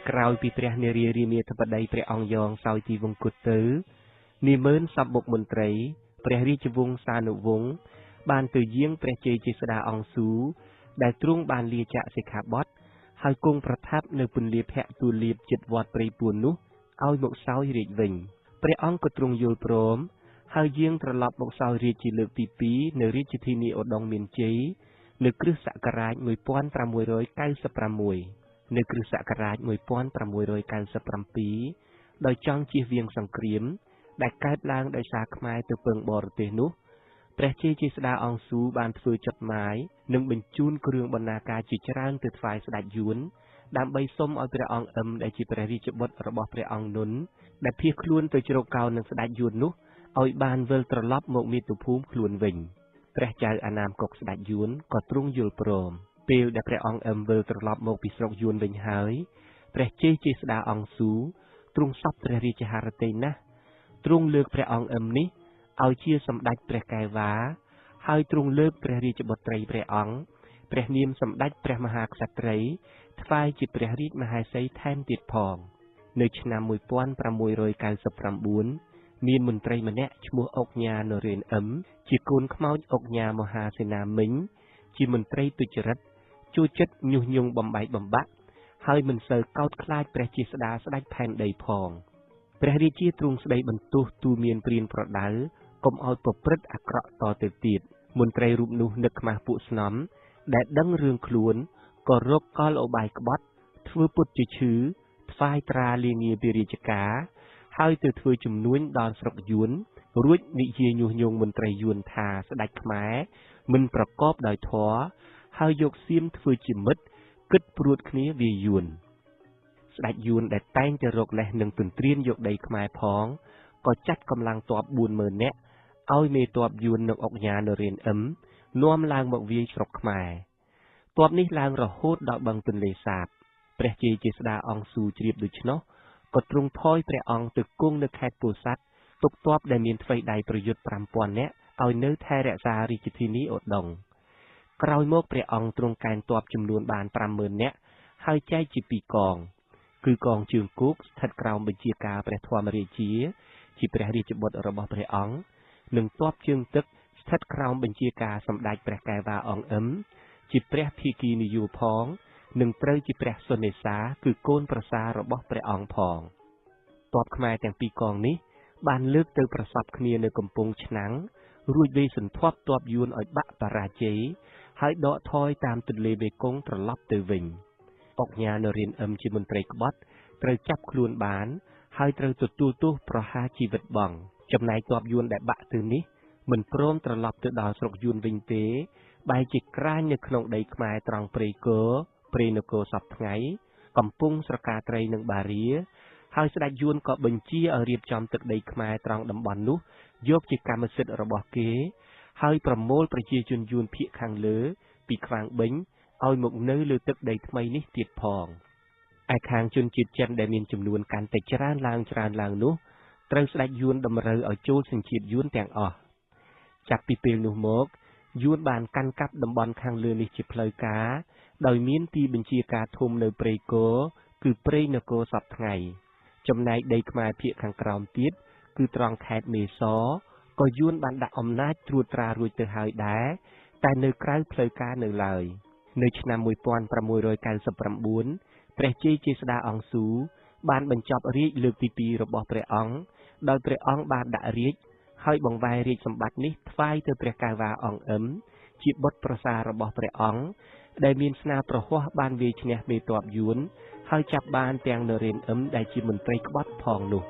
ក្រោយពីព្រះនារីរាមាធិបតីព្រះអង្គយ៉ងសោយទីវង្គតទៅនាម៉ឺនសពបុកមន្ត្រីព្រះរាជវង្សានុវង្សបានទៅយាងព្រះជ័យជាស្ដាអង្គស៊ូដែលទ្រង់បានលាចាកសិក្ខាបទហើយគង់ប្រថាប់នៅពន្លាភៈទូលាបជិតវត្តព្រៃពួននោះឲ្យមកសោយរាជវិញព្រះអង្គក៏ទ្រង់យល់ព្រមហើយយាងត្រឡប់មកសោយរាជជាលើកទី2នៅរាជធានីឧដុង្គមានជ័យនៅគ្រិស្តសករាជ1696នៅគ្រិស្តសករាជ1697ដោយចង់ជៀសវាងសង្គ្រាមដែលកើតឡើងដោយសារខ្មែរទៅពឹងបរទេសនោះព្រះជ័យជាស្ដាអង្គស៊ូបានធ្វើចដหมายនិងបញ្ជូនគ្រឿងបណ្ណាការជាច្រើនទៅថ្វាយស្ដេចយួនដើម្បីសុំឲ្យព្រះអង្គអ៊ឹមដែលជាព្រះរាជបុត្ររបស់ព្រះអង្គនុនដែលភៀសខ្លួនទៅជ្រកកោននឹងស្ដេចយួននោះឲ្យបានវិលត្រឡប់មកមាតុភូមិខ្លួនវិញព្រះចៅអាណាមកុកស្ដេចយួនក៏ទ្រង់យល់ព្រមពេលដែលព្រះអង្គអ៊ឹមវិលត្រឡប់មកពីស្រុកយួនវិញហើយព្រះជ័យជាស្ដាអង្គស៊ូទ្រង់សពព្រះរាជហឫទ័យណាស់ទ្រង់លើកព្រះអង្គអ៊ឹមនេះឲ្យជាសម្ដេចព្រះកែវ៉ាហើយទ្រង់លើកព្រះរាជបុត្រីព្រះអង្គព្រះនាមសម្ដេចព្រះមហាក្សត្រីថ្វាយជាព្រះរាជមហេសីថែមទៀតផងនៅឆ្នាំ1699មានមន្ត្រីម្នាក់ឈ្មោះអុកញ៉ានរេនអ៊ឹមជាកូនខ្មោចអុកញ៉ាមហាសេនាមិញជាមន្ត្រីទុច្ចរិតចូលចិត្តញុះញង់បំបែកបំបាក់ហើយមិនសូវកោតខ្លាចព្រះជាស្ដាស្ដេចផែនដីផងព្រះរាជាទ្រង់ស្ដីបន្ទោសទូមានព្រានប្រដៅកុំឲ្យប្រព្រឹត្តអាក្រក់តទៅទៀតមន្ត្រីរូបនោះនឹកខ្មាស់ពួកស្នំដែលដឹងរឿងខ្លួនក៏រកកលឧបាយក្បត់ធ្វើពុតជាឈឺថ្វាយត្រាលាងាពីរាជការហើយទៅធ្វើជំនួញដល់ស្រុកយួនរួចនិយាយញុះញង់មន្ត្រីយួនថាស្ដេចខ្មែរមិនប្រកបដោយធម៌ហើយយកសៀមធ្វើជាមិត្តគិតព្រួតគ្នាវាយួនស្ដេចយួនដែលតែងតែរកលេសនឹងទន្ទ្រានយកដីខ្មែរផងក៏ចាត់កម្លាំងទ័ព 40000 នាក់ឲ្យមេទ័ពយួននៅអុកញ៉ានរេនអ៊ឹមនាំឡើងមកវាយស្រុកខ្មែរទ័ពនេះឡើងរហូតដល់បឹងទន្លេសាបព្រះជ័យជាស្ដាអង្គស៊ូជ្រាបដូច្នោះក៏ទ្រង់ថយព្រះអង្គទៅគង់នៅខេត្តពោធិ៍សាត់ទុកទ័ពដែលមានថ្វីដៃប្រយុទ្ធ 5000 នាក់ឲ្យនៅថែរក្សារាជធានីឧដុង្គក្រោយមកព្រះអង្គទ្រង់កេណ្ឌទ័ពចំនួនបាន 50000 នាក់ហើយចែកជាពីរកងគឺកងជើងគោកស្ថិតក្រោមបញ្ជាការព្រះធម្មរាជាព្រះរាជបុត្ររបស់ព្រះអង្គនិងទ័ពជើងទឹកស្ថិតក្រោមបញ្ជាការសម្ដេចព្រះកែវ៉ាអង្គអ៊ឹមជាព្រះភាគីនយោផងនិងត្រូវជាព្រះសុនេសាគឺកូនប្រសាររបស់ព្រះអង្គផងទ័ពខ្មែរទាំងពីរកងនេះបានលើកទៅប្រសពគ្នានៅកំពង់ឆ្នាំងរួចវាយសន្ធាប់ទ័ពយួនឲ្យបាក់បរាជ័យហើយដកថយតាមទន្លេមេគង្គត្រឡប់ទៅវិញអុកញ៉ានរេនអ៊ឹមជាមន្ត្រីក្បត់ត្រូវចាប់ខ្លួនបានហើយត្រូវទទួលទោសប្រហារជីវិតបង់ចំណែកទ័ពយួនដែលបាក់ទៅនេះមិនព្រមត្រឡប់ទៅដល់ស្រុកយួនវិញទេបែរជាក្រាញនៅក្នុងដីខ្មែរត្រង់ព្រៃគរព្រៃនគរសពថ្ងៃកំពុងស្រកាត្រីនិងបារាហើយស្ដេចយួនក៏បញ្ជាឲ្យរៀបចំទឹកដីខ្មែរត្រង់តំបន់នោះយកជាកម្មសិទ្ធិរបស់គេហើយប្រមូលប្រជាជនយួនភាគខាងលើពីខ្វាងបិញឲ្យមកនៅលើទឹកដីថ្មីនេះទៀតផងឯខាងជនជាតិចិនដែលមានចំនួនកាន់តែច្រើនឡើងនោះត្រូវស្ដេចយួនតម្រូវឲ្យចូលសញ្ជាតិយួនទាំងអស់ចាប់ពីពេលនោះមកយួនបានកាន់កាប់តំបន់ខាងលើនេះជាផ្លូវការដោយមានទីបញ្ជាការធំនៅព្រៃគរគឺព្រៃនគរសពថ្ងៃចំណែកដីខ្មែរភាគខាងក្រោមទៀតគឺត្រង់ខេត្តមេសរក៏យួនបានដាក់អំណាចត្រួតត្រារួចទៅហើយដែរតែនៅក្រៅផ្លូវការនៅឡើយនៅឆ្នាំ1699ព្រះជ័យជាស្ដាអង្គស៊ូបានបញ្ចប់រាជលើកទី2របស់ព្រះអង្គដោយព្រះអង្គបានដាក់រាជហើយបង្វែររាជសម្បត្តិនេះថ្វាយទៅព្រះកែវ៉ាអង្គអ៊ឹមជាបុត្រប្រសាររបស់ព្រះអង្គដែលមានស្នាប្រហ័សបានវាយឈ្នះមេទ័ពយួនហើយចាប់បានទាំងនរេនអ៊ឹមដែលជាមន្ត្រីក្បត់ផងនោះ